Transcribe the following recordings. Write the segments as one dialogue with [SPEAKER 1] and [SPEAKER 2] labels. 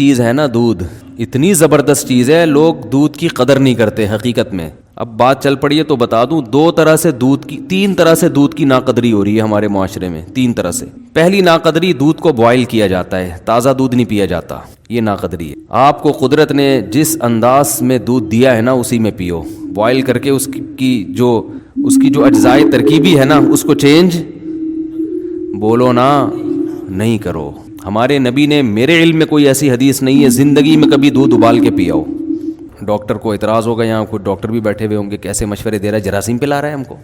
[SPEAKER 1] چیز ہے نا دودھ، اتنی زبردست چیز ہے، لوگ دودھ کی قدر نہیں کرتے حقیقت میں. اب بات چل پڑی ہے تو بتا دوں، تین طرح سے دودھ کی ناقدری ہو رہی ہے ہمارے معاشرے میں، 3 طرح سے. پہلی ناقدری، دودھ کو بوائل کیا جاتا ہے، تازہ دودھ نہیں پیا جاتا، یہ ناقدری ہے. آپ کو قدرت نے جس انداز میں دودھ دیا ہے نا اسی میں پیو. بوائل کر کے اس کی جو اجزائے ترکیبی ہے نا اس کو چینج بولو نا نہیں کرو. ہمارے نبی نے، میرے علم میں کوئی ایسی حدیث نہیں ہے زندگی میں کبھی دودھ ابال کے پیا ہو. ڈاکٹر کو اعتراض ہوگا، یہاں کوئی ڈاکٹر بھی بیٹھے ہوئے ہوں گے، کیسے مشورے دے رہا ہے، جراثیم پلا رہا ہے ہم کو.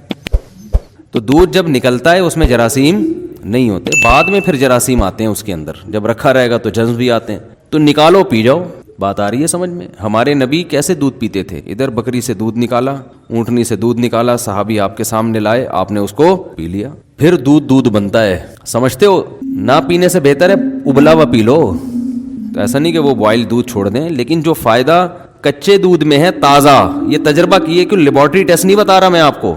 [SPEAKER 1] تو دودھ جب نکلتا ہے اس میں جراثیم نہیں ہوتے، بعد میں پھر جراثیم آتے ہیں اس کے اندر، جب رکھا رہے گا تو جرمز بھی آتے ہیں. تو نکالو پی جاؤ. بات آ رہی ہے سمجھ میں؟ ہمارے نبی کیسے دودھ پیتے تھے؟ ادھر بکری سے دودھ نکالا، اونٹنی سے دودھ نکالا، صحابی آپ کے سامنے لائے، آپ نے اس کو پی لیا. پھر دودھ بنتا ہے. سمجھتے ہو نہ پینے سے بہتر ہے ابلا ہوا پی لو. تو ایسا نہیں کہ وہ بوائل دودھ چھوڑ دیں، لیکن جو فائدہ کچے دودھ میں ہے تازہ، یہ تجربہ کیے کہ لیبارٹری ٹیسٹ نہیں بتا رہا میں آپ کو،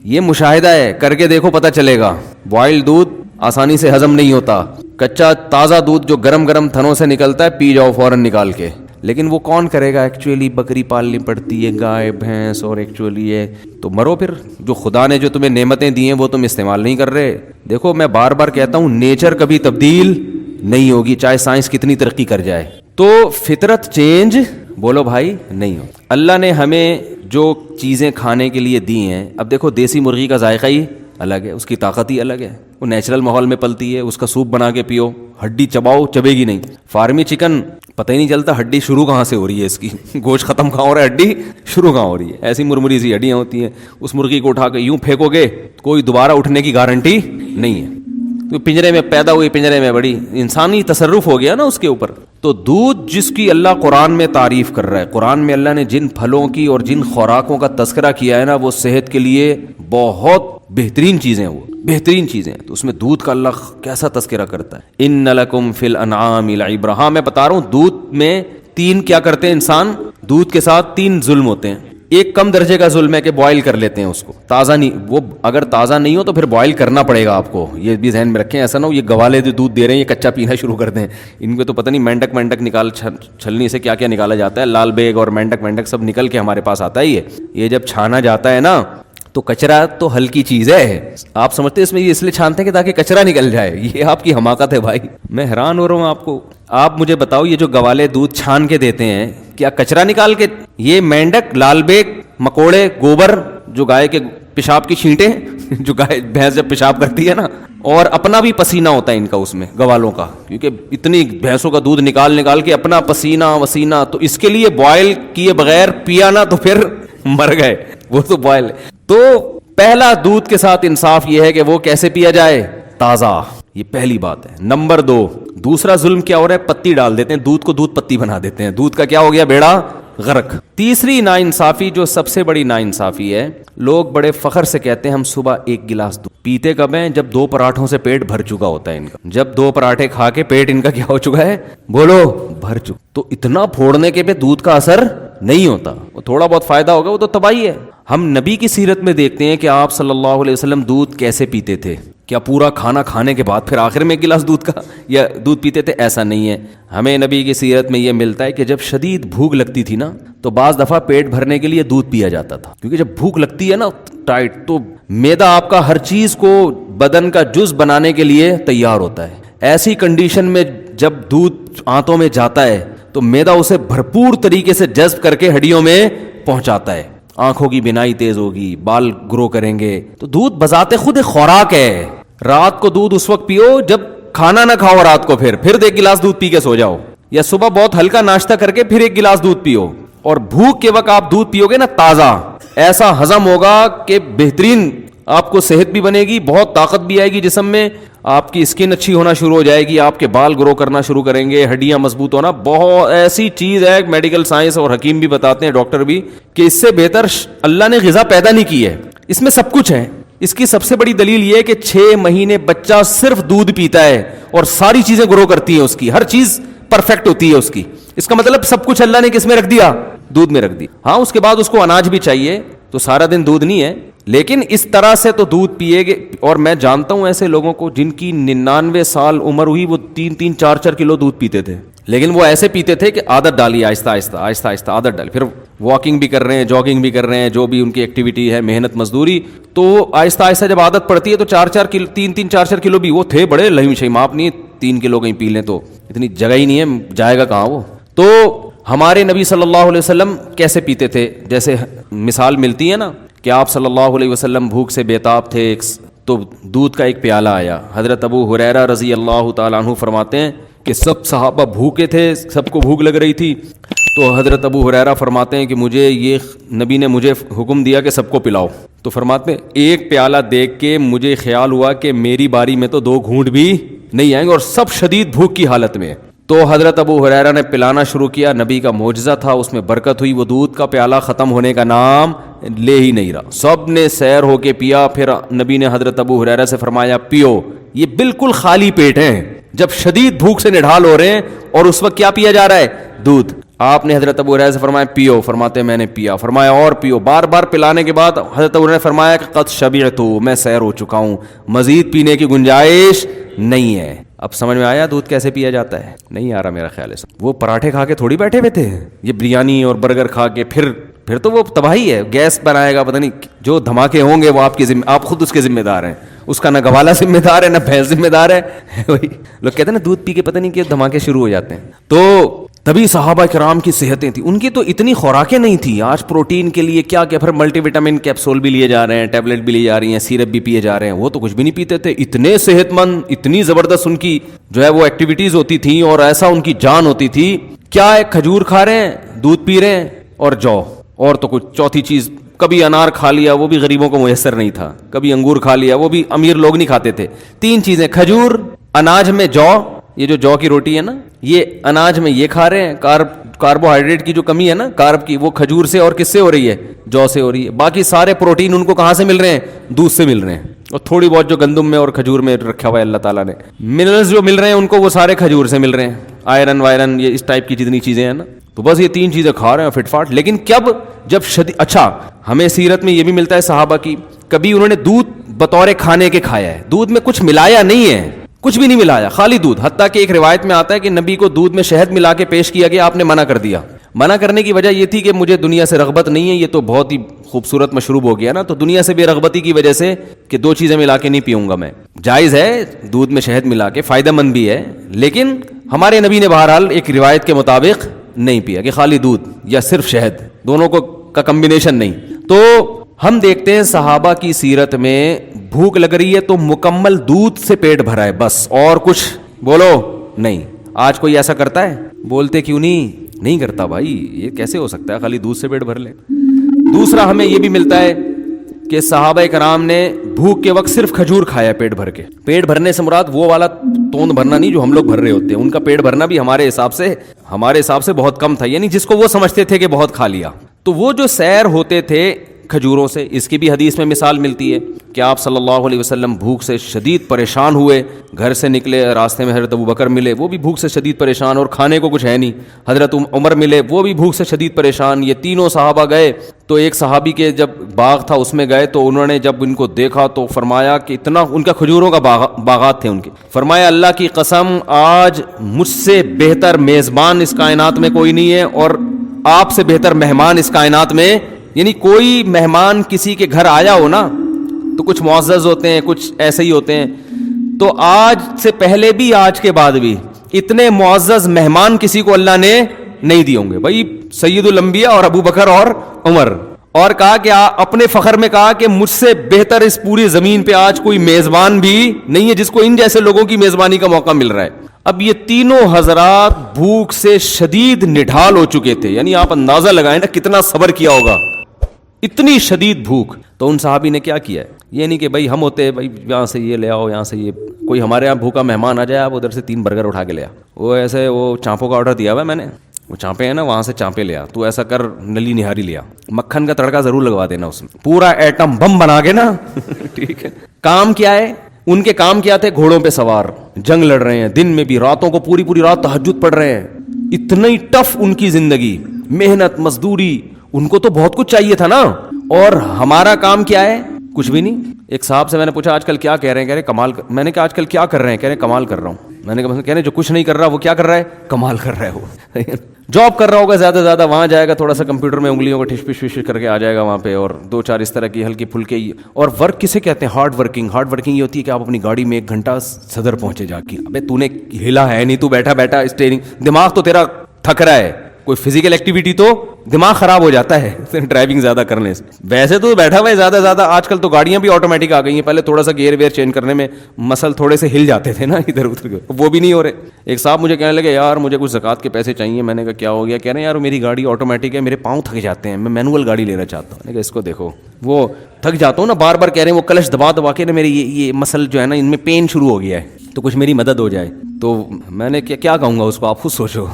[SPEAKER 1] یہ مشاہدہ ہے، کر کے دیکھو پتہ چلے گا. بوائل دودھ آسانی سے ہضم نہیں ہوتا. کچا تازہ دودھ جو گرم گرم تھنوں سے نکلتا ہے پی جاؤ فوراً نکال کے. لیکن وہ کون کرے گا؟ ایکچولی بکری پالنی پڑتی ہے، گائے بھینس، اور ایکچولی ہے تو مرو پھر. جو خدا نے جو تمہیں نعمتیں دی ہیں وہ تم استعمال نہیں کر رہے. دیکھو میں بار بار کہتا ہوں، نیچر کبھی تبدیل نہیں ہوگی چاہے سائنس کتنی ترقی کر جائے. تو فطرت چینج بولو بھائی نہیں ہو. اللہ نے ہمیں جو چیزیں کھانے کے لیے دی ہیں، اب دیکھو دیسی مرغی کا ذائقہ ہی الگ ہے، اس کی طاقت ہی الگ ہے، وہ نیچرل ماحول میں پلتی ہے. اس کا سوپ بنا کے پیو، ہڈی چباؤ چبے گی نہیں. فارمی چکن پتہ ہی نہیں چلتا ہڈی شروع کہاں سے ہو رہی ہے، اس کی گوشت ختم کہاں ہو رہا ہے، ہڈی شروع کہاں ہو رہی ہے. ایسی مرمری سی ہڈیاں ہوتی ہیں. اس مرغی کو اٹھا کے یوں پھینکو گے کوئی دوبارہ اٹھنے کی گارنٹی نہیں ہے. تو پنجرے میں پیدا ہوئی، پنجرے میں بڑی، انسانی تصرف ہو گیا نا اس کے اوپر. تو دودھ جس کی اللہ قرآن میں تعریف کر رہا ہے، قرآن میں اللہ نے جن پھلوں کی اور جن خوراکوں کا تذکرہ کیا ہے نا وہ صحت کے لیے بہت بہترین چیزیں، وہ بہترین چیزیں. تو اس میں دودھ کا اللہ کیسا تذکرہ کرتا ہے. ان لکم فی الانعام لعبرہ. ہاں میں بتا رہا ہوں دودھ میں 3 کیا کرتے ہیں انسان، دودھ کے ساتھ 3 ظلم ہوتے ہیں. ایک کم درجے کا ظلم ہے کہ بوائل کر لیتے ہیں اس کو، تازہ نہیں. وہ اگر تازہ نہیں ہو تو پھر بوائل کرنا پڑے گا آپ کو، یہ بھی ذہن میں رکھیں. ایسا نہ ہو یہ گوالے دودھ دے رہے ہیں یہ کچا پینا شروع کر دیں. ان کو تو پتہ نہیں مینڈک نکال چھلنی سے کیا کیا نکالا جاتا ہے، لال بیگ اور مینڈک سب نکل کے ہمارے پاس آتا ہے. یہ جب چھانا جاتا ہے نا تو کچرا تو ہلکی چیز ہے. آپ سمجھتے ہیں اس میں یہ اس لیے چھانتے ہیں کہ تاکہ کچرا نکل جائے. یہ آپ کی حماقت ہے بھائی. میں حیران ہو رہا ہوں آپ کو. آپ مجھے بتاؤ یہ جو گوالے دودھ چھان کے دیتے ہیں کیا کچرا نکال کے؟ یہ مینڈک، لال بیگ، مکوڑے، گوبر، جو گائے کے پیشاب کی چھینٹیں جو گائے بھینس جب پیشاب کرتی ہے نا، اور اپنا بھی پسینہ ہوتا ہے ان کا اس میں گوالوں کا، کیونکہ اتنی بھینسوں کا دودھ نکال کے اپنا پسینہ وسینہ. تو اس کے لیے بوائل کیے بغیر پیا نا تو پھر مر گئے. وہ تو بوائل. تو پہلا دودھ کے ساتھ انصاف یہ ہے کہ وہ کیسے پیا جائے، تازہ. یہ پہلی بات ہے. نمبر 2، دوسرا ظلم کیا ہو رہا ہے، پتی ڈال دیتے ہیں دودھ کو، دودھ پتی بنا دیتے ہیں. دودھ کا کیا ہو گیا، بیڑا غرق. تیسری ناانصافی جو سب سے بڑی ناانصافی ہے، لوگ بڑے فخر سے کہتے ہیں ہم صبح 1 گلاس دودھ پیتے. کب ہیں؟ جب 2 پراٹھوں سے پیٹ بھر چکا ہوتا ہے ان کا. جب 2 پراٹھے کھا کے پیٹ ان کا کیا ہو چکا ہے، بولو بھر چکا. تو اتنا پھوڑنے کے پہ دودھ کا اثر نہیں ہوتا. وہ تھوڑا بہت فائدہ ہوگا وہ تو تباہی ہے. ہم نبی کی سیرت میں دیکھتے ہیں کہ آپ صلی اللہ علیہ وسلم دودھ کیسے پیتے تھے. کیا پورا کھانا کھانے کے بعد پھر آخر میں 1 گلاس دودھ کا یا دودھ پیتے تھے؟ ایسا نہیں ہے. ہمیں نبی کی سیرت میں یہ ملتا ہے کہ جب شدید بھوک لگتی تھی نا تو بعض دفعہ پیٹ بھرنے کے لیے دودھ پیا جاتا تھا. کیونکہ جب بھوک لگتی ہے نا ٹائٹ، تو معدہ آپ کا ہر چیز کو بدن کا جز بنانے کے لیے تیار ہوتا ہے. ایسی کنڈیشن میں جب دودھ آنتوں میں جاتا ہے تو معدہ اسے بھرپور طریقے سے جذب کر کے ہڈیوں میں پہنچاتا ہے. آنکھوں کی بینائی تیز ہوگی، بال گرو کریں گے. تو دودھ بذات خود ایک خوراک ہے. رات کو دودھ اس وقت پیو جب کھانا نہ کھاؤ، رات کو پھر 1 گلاس دودھ پی کے سو جاؤ، یا صبح بہت ہلکا ناشتہ کر کے پھر 1 گلاس دودھ پیو. اور بھوک کے وقت آپ دودھ پیو گے نا تازہ، ایسا ہضم ہوگا کہ بہترین آپ کو صحت بھی بنے گی، بہت طاقت بھی آئے گی جسم میں، آپ کی اسکن اچھی ہونا شروع ہو جائے گی، آپ کے بال گرو کرنا شروع کریں گے، ہڈیاں مضبوط ہونا. بہت ایسی چیز ہے، میڈیکل سائنس اور حکیم بھی بتاتے ہیں، ڈاکٹر بھی، کہ اس سے بہتر اللہ نے غذا پیدا نہیں کی ہے. اس میں سب کچھ ہے. اس کی سب سے بڑی دلیل یہ ہے کہ 6 مہینے بچہ صرف دودھ پیتا ہے اور ساری چیزیں گرو کرتی ہیں، اس کی ہر چیز پرفیکٹ ہوتی ہے اس کی. اس کا مطلب سب کچھ اللہ نے کس میں رکھ دیا، دودھ میں رکھ دیا. ہاں اس کے بعد اس کو اناج بھی چاہیے، تو سارا دن دودھ نہیں ہے، لیکن اس طرح سے تو دودھ پیے گے. اور میں جانتا ہوں ایسے لوگوں کو جن کی 99 سال عمر ہوئی وہ 3-3 4-4 کلو دودھ پیتے تھے. لیکن وہ ایسے پیتے تھے کہ عادت ڈالی آہستہ آہستہ آہستہ آہستہ عادت ڈالی. پھر واکنگ بھی کر رہے ہیں, جاگنگ بھی کر رہے ہیں, جو بھی ان کی ایکٹیویٹی ہے, محنت مزدوری, تو آہستہ آہستہ جب عادت پڑتی ہے تو 4 کلو بھی وہ تھے بڑے لہیم شہیم, آپ نہیں 3 کلو کہیں پی لیں تو اتنی جگہ ہی نہیں ہے, جائے گا کہاں وہ. تو ہمارے نبی صلی اللہ علیہ وسلم کیسے پیتے تھے, جیسے مثال ملتی ہے نا کہ آپ صلی اللہ علیہ وسلم بھوک سے بےتاب تھے, تو دودھ کا ایک پیالہ آیا. حضرت ابو ہریرہ رضی اللہ تعالیٰ عنہ فرماتے ہیں کہ سب صحابہ بھوکے تھے, سب کو بھوک لگ رہی تھی, تو حضرت ابو ہریرہ فرماتے ہیں کہ مجھے یہ نبی نے مجھے حکم دیا کہ سب کو پلاؤ. تو فرماتے ہیں ایک پیالہ دیکھ کے مجھے خیال ہوا کہ میری باری میں تو 2 گھونٹ بھی نہیں آئیں گے, اور سب شدید بھوک کی حالت میں. تو حضرت ابو ہریرہ نے پلانا شروع کیا, نبی کا معجزہ تھا, اس میں برکت ہوئی, وہ دودھ کا پیالہ ختم ہونے کا نام لے ہی نہیں رہا. سب نے سیر ہو کے پیا. پھر نبی نے حضرت ابو ہریرہ سے فرمایا پیو, یہ بالکل خالی پیٹ ہیں, جب شدید بھوک سے نڈھال ہو رہے ہیں, اور اس وقت کیا پیا جا رہا ہے, دودھ. آپ نے حضرت ابو ہریرہ سے فرمایا پیو, فرماتے میں نے پیا. فرمایا اور پیو. بار بار پلانے کے بعد حضرت ابو ہریرہ نے فرمایا کہ قد شبعت, میں سیر ہو چکا ہوں, مزید پینے کی گنجائش نہیں ہے. اب سمجھ میں آیا دودھ کیسے پیا جاتا ہے؟ نہیں آ رہا میرا خیال ہے. وہ پراٹھے کھا کے تھوڑی بیٹھے ہوئے تھے, یہ بریانی اور برگر کھا کے پھر تو وہ تباہی ہے, گیس بنائے گا, پتہ نہیں جو دھماکے ہوں گے وہ آپ خود اس کے ذمہ دار ہیں. اس کا نہ گوالا ذمہ دار ہے نہ بھینس ذمہ دار ہے. وہی لوگ کہتے ہیں نا دودھ پی کے پتہ نہیں کہ دھماکے شروع ہو جاتے ہیں. تو تبھی صحابہ کرام کی صحتیں تھیں, ان کی تو اتنی خوراکیں نہیں تھیں. آج پروٹین کے لیے کیا پھر ملٹی وٹامن کیپسول بھی لیے جا رہے ہیں, ٹیبلٹ بھی لی جا رہی ہیں, سیرپ بھی پیے جا رہے ہیں. وہ تو کچھ بھی نہیں پیتے تھے, اتنے صحت مند, اتنی زبردست ان کی جو ہے وہ ایکٹیویٹیز ہوتی تھیں, اور ایسا ان کی جان ہوتی تھی. کیا ہے, کھجور کھا رہے ہیں, دودھ پی رہے ہیں اور جو, اور تو کچھ چوتھی چیز, کبھی انار کھا لیا, وہ بھی غریبوں کو میسر نہیں تھا. کبھی انگور کھا لیا, وہ بھی امیر لوگ نہیں کھاتے تھے. 3 چیزیں, کھجور, اناج میں جو, یہ جو جو کی روٹی ہے نا, یہ اناج میں یہ کھا رہے ہیں. کاربوہائیڈریٹ کی جو کمی ہے نا, کارب کی, وہ کھجور سے اور کس سے ہو رہی ہے, جو سے ہو رہی ہے. باقی سارے پروٹین ان کو کہاں سے مل رہے ہیں, دودھ سے مل رہے ہیں. اور تھوڑی بہت جو گندم میں اور کھجور میں رکھا ہوا ہے اللہ تعالیٰ نے, منرلز جو مل رہے ہیں ان کو وہ سارے کھجور سے مل رہے ہیں. آئرن وائرن, یہ اس ٹائپ کی جتنی چیزیں ہیں نا, تو بس یہ 3 چیزیں کھا رہے ہیں فٹ فاٹ. لیکن جب اچھا, ہمیں سیرت میں یہ بھی ملتا ہے صحابہ کی, کبھی انہوں نے دودھ بطور کھانے کے کھایا ہے, دودھ میں کچھ ملایا نہیں ہے, کچھ بھی نہیں ملایا, خالی دودھ. حتیٰ کہ ایک روایت میں آتا ہے کہ نبی کو دودھ میں شہد ملا کے پیش کیا گیا, آپ نے منع کر دیا. منع کرنے کی وجہ یہ تھی کہ مجھے دنیا سے رغبت نہیں ہے, یہ تو بہت ہی خوبصورت مشروب ہو گیا نا, تو دنیا سے بے رغبتی کی وجہ سے کہ 2 چیزیں ملا کے نہیں پیوں گا میں. جائز ہے دودھ میں شہد ملا کے, فائدہ مند بھی ہے, لیکن ہمارے نبی نے بہرحال ایک روایت کے مطابق نہیں پیا کہ خالی دودھ یا صرف شہد, دونوں کا کمبینیشن نہیں. تو ہم دیکھتے ہیں صحابہ کی سیرت میں بھوک لگ رہی ہے تو مکمل دودھ سے پیٹ بھرا ہے بس, اور کچھ بولو نہیں. آج کوئی ایسا کرتا ہے؟ بولتے کیوں نہیں کرتا بھائی, یہ کیسے ہو سکتا ہے خالی دودھ سے پیٹ بھر لے. دوسرا ہمیں یہ بھی ملتا ہے کہ صحابہ کرام نے بھوک کے وقت صرف کھجور کھایا پیٹ بھر کے. پیٹ بھرنے سے مراد وہ والا توند بھرنا نہیں جو ہم لوگ بھر رہے ہوتے ہیں, ان کا پیٹ بھرنا بھی ہمارے حساب سے بہت کم تھا, یعنی جس کو وہ سمجھتے تھے کہ بہت کھا لیا. تو وہ جو سیر ہوتے تھے کھجوروں سے, اس کی بھی حدیث میں مثال ملتی ہے کہ آپ صلی اللہ علیہ وسلم بھوک سے شدید پریشان ہوئے, گھر سے نکلے, راستے میں حضرت ابو بکر ملے, وہ بھی بھوک سے شدید پریشان اور کھانے کو کچھ ہے نہیں. حضرت عمر ملے, وہ بھی بھوک سے شدید پریشان. یہ تینوں صحابہ گئے, تو ایک صحابی کے جب باغ تھا اس میں گئے, تو انہوں نے جب ان کو دیکھا تو فرمایا کہ اتنا, ان کا کھجوروں کا باغات تھے ان کے, فرمایا اللہ کی قسم آج مجھ سے بہتر میزبان اس کائنات میں کوئی نہیں ہے, اور آپ سے بہتر مہمان اس کائنات میں, یعنی کوئی مہمان کسی کے گھر آیا ہو نا تو کچھ معزز ہوتے ہیں, کچھ ایسے ہی ہوتے ہیں, تو آج سے پہلے بھی آج کے بعد بھی اتنے معزز مہمان کسی کو اللہ نے نہیں دیے ہوں گے. بھائی سید الانبیاء اور ابو بکر اور عمر, اور کہا کہ اپنے فخر میں کہا کہ مجھ سے بہتر اس پوری زمین پہ آج کوئی میزبان بھی نہیں ہے جس کو ان جیسے لوگوں کی میزبانی کا موقع مل رہا ہے. اب یہ تینوں حضرات بھوک سے شدید نڈھال ہو چکے تھے, یعنی آپ اندازہ لگائیں نا کتنا صبر کیا ہوگا, اتنی شدید بھوک. تو ان صحابی نے کیا کیا ہے, یہ نہیں کہ بھائی ہم ہوتے بھائی یہاں سے یہ لے آؤ, یہاں سے یہ, کوئی ہمارے یہاں بھوکا مہمان آ جائے آپ ادھر سے 3 برگر اٹھا کے لے آ, وہ ایسے وہ چانپوں کا آرڈر دیا ہوا ہے میں نے, وہ چانپے ہیں نا وہاں سے چانپے لے آ, تو ایسا کر نلی نہاری لیا, مکھن کا تڑکا ضرور لگوا دینا اس میں, پورا ایٹم بم بنا کے نا. ٹھیک ہے, کام کیا ہے ان کے, کام کیا تھے, گھوڑوں پہ سوار جنگ لڑ رہے ہیں, دن میں بھی, راتوں کو پوری رات تہجد پڑھ رہے ہیں. اتنی ٹف ان کی زندگی, محنت مزدوری, ان کو تو بہت کچھ چاہیے تھا نا, اور ہمارا کام کیا ہے, کچھ بھی نہیں. ایک صاحب سے میں نے پوچھا آج کل کیا کہہ رہے ہیں, کہہ رہے کمال, میں نے کہا آج کل کیا کر رہے ہیں, کہہ رہے کمال کر رہا ہوں. میں نے کہا مثلا کہنے جو کچھ نہیں کر رہا وہ کیا کر رہا ہے, کمال کر رہا ہے وہ. جاب کر رہا ہوگا زیادہ سے زیادہ, وہاں جائے گا تھوڑا سا کمپیوٹر میں انگلیوں کو ٹھش پش پش کر کے آ جائے گا وہاں پہ, اور 2-4 اس طرح کی ہلکی پھلکی. اور ورک کسے کہتے ہیں؟ Hard working. ہارڈ ورکنگ یہ ہوتی ہے کہ آپ اپنی گاڑی میں 1 گھنٹہ صدر پہنچے جا کے, ابے تو نے ہلا ہے نہیں, تو بیٹھا بیٹھا اسٹیئرنگ, دماغ تو تیرا تھک رہا ہے, کوئی فزیکل ایکٹیویٹی تو دماغ خراب ہو جاتا ہے ڈرائیونگ زیادہ کرنے سے. ویسے تو بیٹھا ہوا ہے زیادہ زیادہ. آج کل تو گاڑیاں بھی آٹومیٹک آ گئی ہیں, پہلے تھوڑا سا گیئر ویئر چینج کرنے میں مسل تھوڑے سے ہل جاتے تھے نا ادھر ادھر, وہ بھی نہیں ہو رہے. ایک صاحب مجھے کہنے لگے یار مجھے کچھ زکوٰۃ کے پیسے چاہیے. میں نے کہا کیا ہو گیا؟ کہہ رہے ہیں یار میری گاڑی آٹومیٹک ہے, میرے پاؤں تھک جاتے ہیں, میں مینول گاڑی لینا چاہتا ہوں. میں نے کہا اس کو دیکھو, وہ تھک جاتا ہوں نا بار بار, کہہ رہے ہیں وہ کلچ دبا دبا کے نا میری یہ مسل جو ہے نا ان میں پین شروع ہو گیا ہے, تو کچھ میری مدد ہو جائے. تو میں نے کیا کہوں گا اس کو, آپ خود سوچو.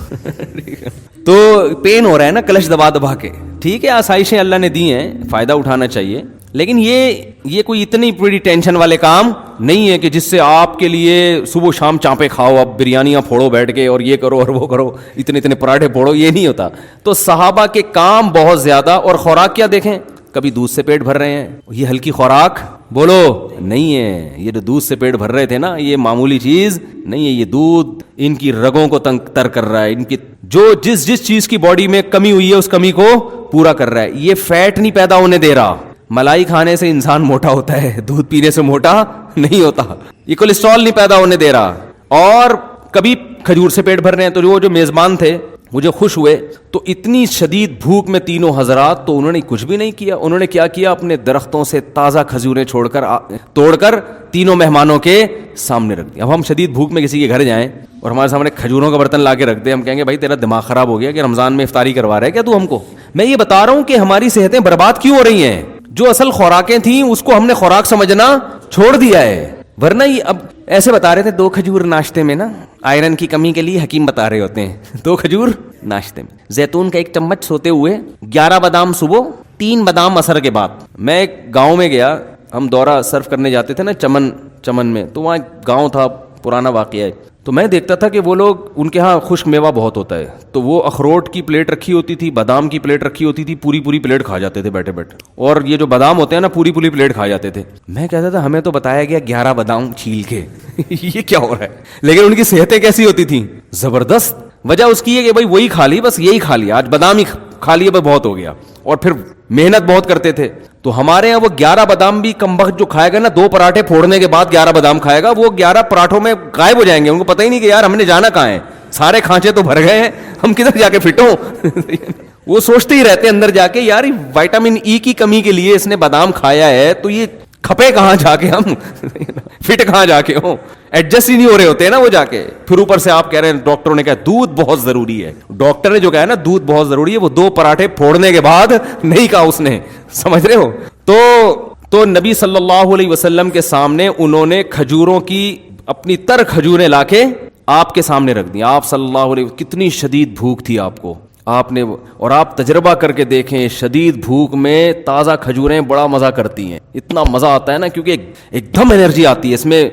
[SPEAKER 1] تو پین ہو رہا ہے نا کلچ دبا دبا کے. ٹھیک ہے آسائشیں اللہ نے دی ہیں, فائدہ اٹھانا چاہیے, لیکن یہ کوئی اتنی بڑی ٹینشن والے کام نہیں ہے کہ جس سے آپ کے لیے صبح شام چانپے کھاؤ, اب بریانیاں پھوڑو بیٹھ کے, اور یہ کرو اور وہ کرو, اتنے پراٹھے پھوڑو, یہ نہیں ہوتا. تو صحابہ کے کام بہت زیادہ, اور خوراک کیا دیکھیں, کبھی دودھ سے پیٹ بھر رہے ہیں, یہ ہلکی خوراک بولو نہیں ہے. یہ جو دودھ سے پیٹ بھر رہے تھے نا, یہ معمولی چیز نہیں ہے. یہ دودھ ان کی رگوں کو تر کر رہا ہے, ان کی جو جس چیز کی باڈی میں کمی ہوئی ہے اس کمی کو پورا کر رہا ہے. یہ فیٹ نہیں پیدا ہونے دے رہا. ملائی کھانے سے انسان موٹا ہوتا ہے, دودھ پینے سے موٹا نہیں ہوتا. یہ کولیسٹرول نہیں پیدا ہونے دے رہا. اور کبھی کھجور سے پیٹ بھر رہے ہیں. تو جو میزبان تھے وہ جو خوش ہوئے, تو اتنی شدید بھوک میں تینوں حضرات, تو انہوں نے کچھ بھی نہیں کیا. انہوں نے کیا کیا, اپنے درختوں سے تازہ کھجوریں توڑ کر تینوں مہمانوں کے سامنے رکھ دی. اب ہم شدید بھوک میں کسی کے گھر جائیں اور ہمارے سامنے کھجوروں کا برتن لا کے رکھ دیں, ہم کہیں گے بھائی تیرا دماغ خراب ہو گیا کہ رمضان میں افطاری کروا رہا ہے کیا تو ہم کو؟ میں یہ بتا رہا ہوں کہ ہماری صحتیں برباد کیوں ہو رہی ہیں. جو اصل خوراکیں تھیں اس کو ہم نے خوراک سمجھنا چھوڑ دیا ہے. ورنہ یہ اب ایسے بتا رہے تھے 2 کھجور ناشتے میں نا, آئرن کی کمی کے لیے حکیم بتا رہے ہوتے ہیں 2 کھجور ناشتے میں, زیتون کا 1 چمچ سوتے ہوئے, 11 بادام صبح, 3 بادام عصر کے بعد. میں ایک گاؤں میں گیا, ہم دورہ سرف کرنے جاتے تھے نا چمن میں, تو وہاں ایک گاؤں تھا, پرانا واقعہ ہے. تو میں دیکھتا تھا کہ وہ لوگ, ان کے ہاں خشک میوہ بہت ہوتا ہے, تو وہ اخروٹ کی پلیٹ رکھی ہوتی تھی, بادام کی پلیٹ رکھی ہوتی تھی, پوری پلیٹ کھا جاتے تھے بیٹھے بیٹھے. اور یہ جو بادام ہوتے ہیں نا پوری پلیٹ کھا جاتے تھے. میں کہتا تھا ہمیں تو بتایا گیا 11 بادام چھیل کے یہ کیا ہو رہا ہے, لیکن ان کی صحتیں کیسی ہوتی تھیں, زبردست. وجہ اس کی ہے کہ بھائی وہی کھا لی, بس یہی کھا لیا, آج بادام ہی کھا لیے بہت ہو گیا, اور پھر محنت بہت کرتے تھے. تو ہمارے یہاں وہ 11 بادام بھی کم وقت جو کھائے گا نا, 2 پراٹھے پھوڑنے کے بعد 11 بادام کھائے گا, وہ 11 پراٹھوں میں غائب ہو جائیں گے. ان کو پتہ ہی نہیں کہ یار ہم نے جانا کہاں ہے, سارے کھانچے تو بھر گئے ہیں, ہم کدھر جا کے فٹ ہوں وہ سوچتے ہی رہتے اندر جا کے, یار وائٹامن ای کی کمی کے لیے اس نے بادام کھایا ہے, تو یہ کھپے کہاں جا کے, ہم فٹ کہاں جا کے ہوں, ایڈجسٹ ہی نہیں ہو رہے ہوتے ہیں نا وہ جا کے. پھر اوپر سے آپ کہہ رہے ہیں ڈاکٹروں نے کہا دودھ بہت ضروری ہے. ڈاکٹر نے جو کہا نا دودھ بہت ضروری ہے, وہ 2 پراٹھے پھوڑنے کے بعد نہیں کہا اس نے, سمجھ رہے ہو. تو نبی صلی اللہ علیہ وسلم کے سامنے انہوں نے کھجوروں کی اپنی تر کھجوریں لا کے آپ کے سامنے رکھ دی. آپ صلی اللہ علیہ وسلم, کتنی شدید بھوک تھی آپ کو, آپ نے, اور آپ تجربہ کر کے دیکھیں, شدید بھوک میں تازہ کھجوریں بڑا مزہ کرتی ہیں. اتنا مزہ آتا ہے نا, کیونکہ ایک دم انرجی آتی ہے اس میں,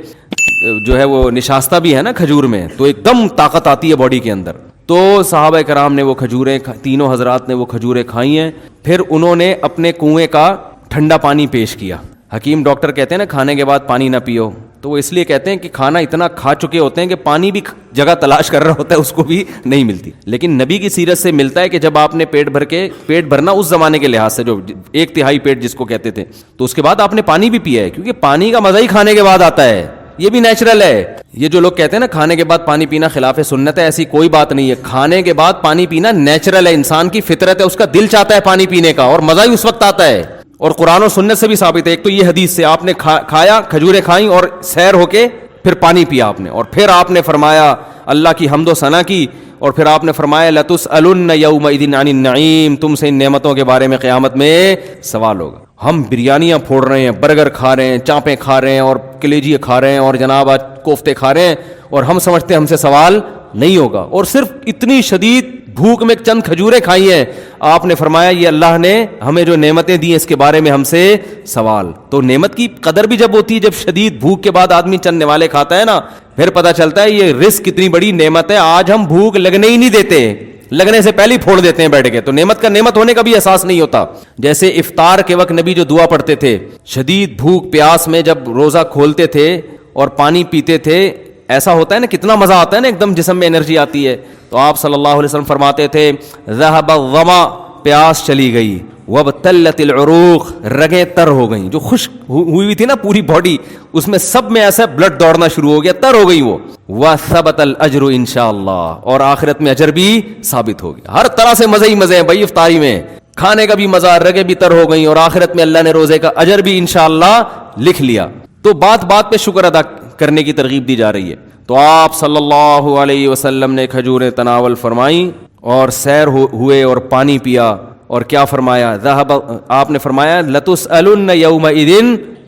[SPEAKER 1] جو ہے وہ نشاستہ بھی ہے نا کھجور میں, تو ایک دم طاقت آتی ہے باڈی کے اندر. تو صحابہ کرام نے وہ کھجوریں, تینوں حضرات نے وہ کھجوریں کھائی ہیں. پھر انہوں نے اپنے کنویں کا ٹھنڈا پانی پیش کیا. حکیم ڈاکٹر کہتے ہیں نا کھانے کے بعد پانی نہ پیو, تو وہ اس لیے کہتے ہیں کہ کھانا اتنا کھا چکے ہوتے ہیں کہ پانی بھی جگہ تلاش کر رہا ہوتا ہے, اس کو بھی نہیں ملتی. لیکن نبی کی سیرت سے ملتا ہے کہ جب آپ نے پیٹ بھرنا اس زمانے کے لحاظ سے, جو 1/3 پیٹ جس کو کہتے تھے, تو اس کے بعد آپ نے پانی بھی پیا ہے, کیونکہ پانی کا مزہ ہی کھانے کے بعد آتا ہے. یہ بھی نیچرل ہے. یہ جو لوگ کہتے ہیں نا کھانے کے بعد پانی پینا خلاف سنت ہے, ایسی کوئی بات نہیں ہے. کھانے کے بعد پانی پینا نیچرل ہے, انسان کی فطرت ہے, اس کا دل چاہتا ہے پانی پینے کا, اور مزہ ہی اس وقت آتا ہے. اور قرآن و سنت سے بھی ثابت ہے. ایک تو یہ حدیث سے آپ نے کھایا, کھجوریں کھائیں اور سیر ہو کے پھر پانی پیا آپ نے, اور پھر آپ نے فرمایا اللہ کی حمد و ثنا کی, اور پھر آپ نے فرمایا لَتُسْأَلُنَّ يَوْمَئِذٍ عَنِ النَّعِيمِ, تم سے ان نعمتوں کے بارے میں قیامت میں سوال ہوگا. ہم بریانیاں پھوڑ رہے ہیں, برگر کھا رہے ہیں, چانپیں کھا رہے ہیں, اور کلیجی کھا رہے ہیں, اور جناب آج کوفتے کھا رہے ہیں, اور ہم سمجھتے ہیں ہم سے سوال نہیں ہوگا. اور صرف اتنی شدید بھوک میں چند کھجوریں کھائی ہیں, آپ نے فرمایا یہ اللہ نے ہمیں جو نعمتیں دی ہیں اس کے بارے میں ہم سے سوال. تو نعمت کی قدر بھی جب ہوتی ہے, جب شدید بھوک کے بعد آدمی چند نوالے کھاتا ہے نا, پھر پتہ چلتا ہے یہ رزق کتنی بڑی نعمت ہے. آج ہم بھوک لگنے ہی نہیں دیتے, لگنے سے پہلے ہی پھوڑ دیتے ہیں بیٹھ کے, تو نعمت کا نعمت ہونے کا بھی احساس نہیں ہوتا. جیسے افطار کے وقت نبی جو دعا پڑھتے تھے, شدید بھوک پیاس میں جب روزہ کھولتے تھے اور پانی پیتے تھے, ایسا ہوتا ہے نا, کتنا مزہ آتا ہے نا, ایک دم جسم میں انرجی آتی ہے. تو آپ صلی اللہ علیہ وسلم فرماتے تھے ذهب الظما, پیاس چلی گئی, وابتلت العروق, رگیں تر ہو گئیں, جو خشک ہوئی تھی نا پوری باڈی, اس میں سب میں ایسا بلڈ دوڑنا شروع ہو گیا, تر ہو گئی وہ. وثبت الاجر انشاءاللہ, اور آخرت میں اجر بھی ثابت ہو گیا. ہر طرح سے مزے ہی مزے ہیں بھائی افطاری میں, کھانے کا بھی مزہ, رگیں بھی تر ہو گئیں, اور آخرت میں اللہ نے روزے کا اجر بھی انشاءاللہ لکھ لیا. تو بات بات پہ شکر ادا کرنے کی ترغیب دی جا رہی ہے. تو آپ صلی اللہ علیہ وسلم نے کھجوریں تناول فرمائیں اور سیر ہوئے اور پانی پیا, اور کیا فرمایا, ذهب, آپ نے فرمایا لتسألن یومئذ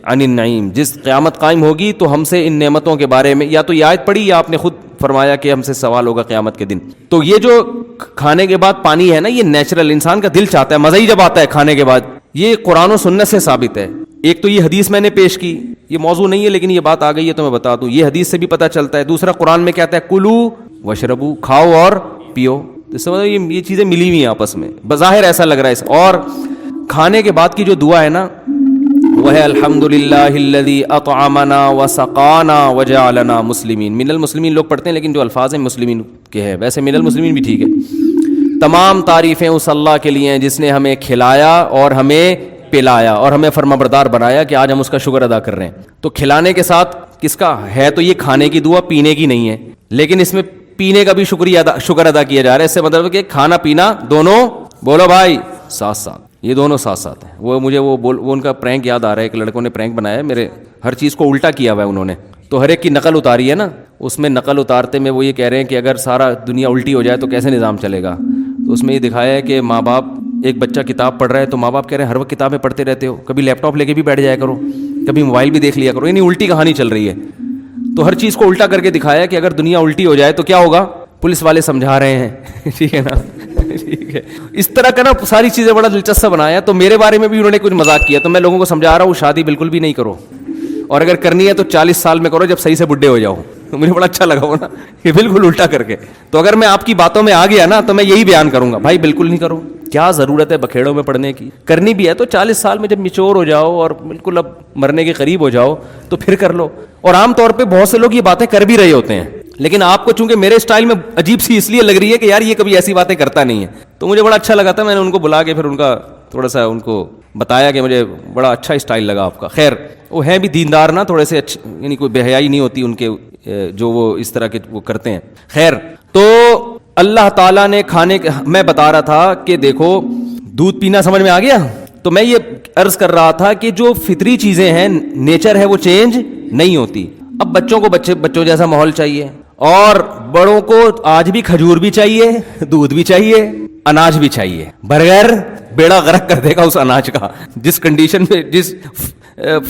[SPEAKER 1] عن النعیم, جس قیامت قائم ہوگی تو ہم سے ان نعمتوں کے بارے میں, یا تو یہ آیت پڑھی یا آپ نے خود فرمایا کہ ہم سے سوال ہوگا قیامت کے دن. تو یہ جو کھانے کے بعد پانی ہے نا, یہ نیچرل, انسان کا دل چاہتا ہے, مزہ ہی جب آتا ہے کھانے کے بعد. یہ قرآن و سنت سے ثابت ہے. ایک تو یہ حدیث میں نے پیش کی, یہ موضوع نہیں ہے لیکن یہ بات آ گئی ہے تو میں بتا دوں, یہ حدیث سے بھی پتہ چلتا ہے. دوسرا قرآن میں کہتا ہے کلو وشربو, کھاؤ اور پیو. اس سے مطلب یہ چیزیں ملی ہوئی ہیں آپس میں, بظاہر ایسا لگ رہا ہے. اور کھانے کے بعد کی جو دعا ہے نا, وہ ہے الحمدللہ الذی اطعمنا وسقانا وجعلنا مسلمین. من المسلمین لوگ پڑھتے ہیں لیکن جو الفاظ ہیں مسلمین کے ہیں, ویسے من المسلمین بھی ٹھیک ہے. تمام تعریفیں اس اللہ کے لیے ہیں جس نے ہمیں کھلایا اور ہمیں پلایا اور ہمیں فرمانبردار بنایا کہ آج ہم اس کا شکر ادا کر رہے ہیں. تو کھلانے کے ساتھ کس کا ہے, تو یہ کھانے کی دعا, پینے کی نہیں ہے, لیکن اس میں پینے کا بھی شکر ادا کیا جا رہا ہے. اس سے مطلب کہ کھانا پینا دونوں, بولو بھائی, ساتھ ساتھ, یہ دونوں ساتھ ساتھ ہیں. وہ مجھے وہ ان کا پرینک یاد آ رہا ہے, ایک لڑکوں نے پرینک بنایا ہے میرے, ہر چیز کو الٹا کیا ہوا ہے انہوں نے. تو ہر ایک کی نقل اتاری ہے نا, اس میں نقل اتارتے میں وہ یہ کہہ رہے ہیں کہ اگر سارا دنیا الٹی ہو جائے تو کیسے نظام چلے گا. تو اس میں یہ دکھایا ہے کہ ماں باپ, ایک بچہ کتاب پڑھ رہا ہے تو ماں باپ کہہ رہے ہیں ہر وقت کتابیں پڑھتے رہتے ہو, کبھی لیپ ٹاپ لے کے بھی بیٹھ جایا کرو, کبھی موبائل بھی دیکھ لیا کرو, یعنی الٹی کہانی چل رہی ہے. تو ہر چیز کو الٹا کر کے دکھایا کہ اگر دنیا الٹی ہو جائے تو کیا ہوگا, پولیس والے سمجھا رہے ہیں, ٹھیک ہے نا, ٹھیک ہے. اس طرح کا نا ساری چیزیں بڑا دلچسپ بنایا. تو میرے بارے میں بھی انہوں نے کچھ مذاق کیا, تو میں لوگوں کو سمجھا رہا ہوں شادی بالکل بھی نہیں کرو, اور اگر کرنی ہے تو 40 سال میں کرو جب صحیح سے بڈھے ہو جاؤ. تو مجھے بڑا اچھا لگا وہ نا, یہ بالکل الٹا کر کے. تو اگر میں آپ کی باتوں میں آ گیا نا تو میں یہی بیان کروں گا, بھائی بالکل نہیں کرو. کیا ضرورت ہے بکھیڑوں میں پڑھنے کی, کرنی بھی ہے تو 40 سال میں جب میچور ہو جاؤ اور بالکل اب مرنے کے قریب ہو جاؤ تو پھر کر لو. اور عام طور پہ بہت سے لوگ یہ باتیں کر بھی رہے ہوتے ہیں, لیکن آپ کو چونکہ میرے اسٹائل میں عجیب سی اس لیے لگ رہی ہے کہ یار یہ کبھی ایسی باتیں کرتا نہیں ہے. تو مجھے بڑا اچھا لگا تھا, میں نے ان کو بلا کے پھر ان کا تھوڑا سا ان کو بتایا کہ مجھے بڑا اچھا اسٹائل لگا آپ کا. خیر وہ ہیں بھی دیندار نا تھوڑے سے, اچھے, یعنی کوئی بے حیائی نہیں ہوتی ان کے جو وہ اس طرح کے وہ کرتے ہیں. خیر, تو اللہ تعالیٰ نے کھانے, میں بتا رہا تھا کہ دیکھو دودھ پینا سمجھ میں آ گیا. تو میں یہ عرض کر رہا تھا کہ جو فطری چیزیں ہیں, نیچر ہے, وہ چینج نہیں ہوتی. اب بچوں کو بچوں جیسا ماحول چاہیے, اور بڑوں کو آج بھی کھجور بھی چاہیے, دودھ بھی چاہیے, اناج بھی چاہیے. بغیر بیڑا غرق کر دے گا اس اناج کا. جس کنڈیشن میں, جس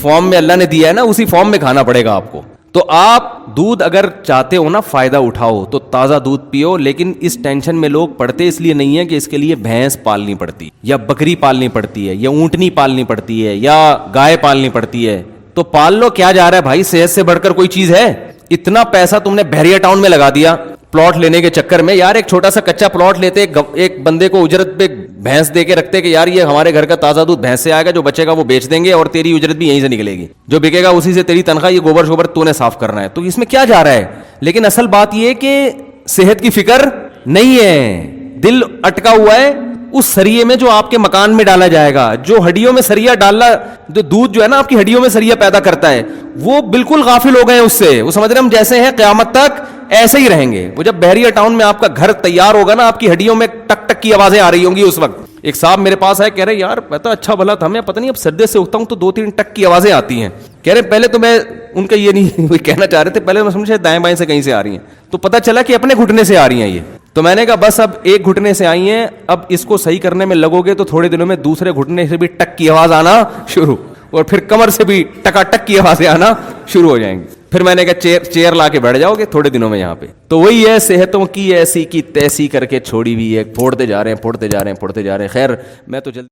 [SPEAKER 1] فارم میں اللہ نے دیا ہے نا, اسی فارم میں کھانا پڑے گا آپ کو. تو آپ دودھ اگر چاہتے ہو نا فائدہ اٹھاؤ تو تازہ دودھ پیو, لیکن اس ٹینشن میں لوگ پڑتے اس لیے نہیں ہے کہ اس کے لیے بھینس پالنی پڑتی, یا بکری پالنی پڑتی ہے, یا اونٹنی پالنی پڑتی ہے, یا گائے پالنی پڑتی ہے. تو پال لو, کیا جا رہا ہے بھائی, صحت سے بڑھ کر کوئی چیز ہے. اتنا پیسہ تم نے بحریہ ٹاؤن میں لگا دیا پلاٹ لینے کے چکر میں. یار ایک چھوٹا سا کچا پلاٹ لیتے, ایک بندے کو اجرت پہ بھینس دے کے رکھتے کہ یار یہ ہمارے گھر کا تازہ دودھ بھینس سے آئے گا, جو بچے گا وہ بیچ دیں گے اور تیری اجرت بھی یہیں سے نکلے گی, جو بکے گا اسی سے تیری تنخواہ, یہ گوبر شوبر تو نے صاف کرنا ہے. تو اس میں کیا جا رہا ہے. لیکن اصل بات یہ کہ صحت کی فکر نہیں ہے, دل اٹکا ہوا ہے اس سریے میں جو آپ کے مکان میں ڈالا جائے گا. جو ہڈیوں میں سریا ڈالنا, جو دودھ جو ہے نا آپ کی ہڈیوں میں سریا پیدا کرتا ہے, وہ بالکل غافل ہو گئے ہیں اس سے. وہ سمجھ رہے ہم جیسے ہیں قیامت تک ایسے ہی رہیں گے. وہ جب بحریہ ٹاؤن میں آپ کا گھر تیار ہوگا نا, آپ کی ہڈیوں میں ٹک ٹک کی آوازیں آ رہی ہوں گی اس وقت. ایک صاحب میرے پاس آئے, کہہ رہے یار میں تو اچھا بھلا تھا, میں پتہ نہیں اب سردے سے اٹھتا ہوں تو 2-3 ٹک کی آوازیں آتی ہیں. کہہ رہے پہلے تو میں ان کا یہ نہیں کہنا چاہ رہے تھے, پہلے میں سمجھا دائیں بائیں سے کہیں سے آ رہی ہیں, تو پتہ چلا کہ اپنے گھٹنے سے آ رہی ہیں یہ. تو میں نے کہا بس اب ایک گھٹنے سے آئی ہیں, اب اس کو صحیح کرنے میں لگو گے تو تھوڑے دنوں میں دوسرے گھٹنے سے بھی ٹک کی آواز آنا شروع, اور پھر کمر سے بھی ٹکا ٹک کی آوازیں آنا شروع ہو جائیں گی. پھر میں نے کہا چیئر لا کے بیٹھ جاؤ گے تھوڑے دنوں میں یہاں پہ. تو وہی ہے, صحتوں کی ایسی کی تیسی کر کے چھوڑی ہوئی ہے, پھوڑتے جا رہے ہیں. خیر میں تو جلدی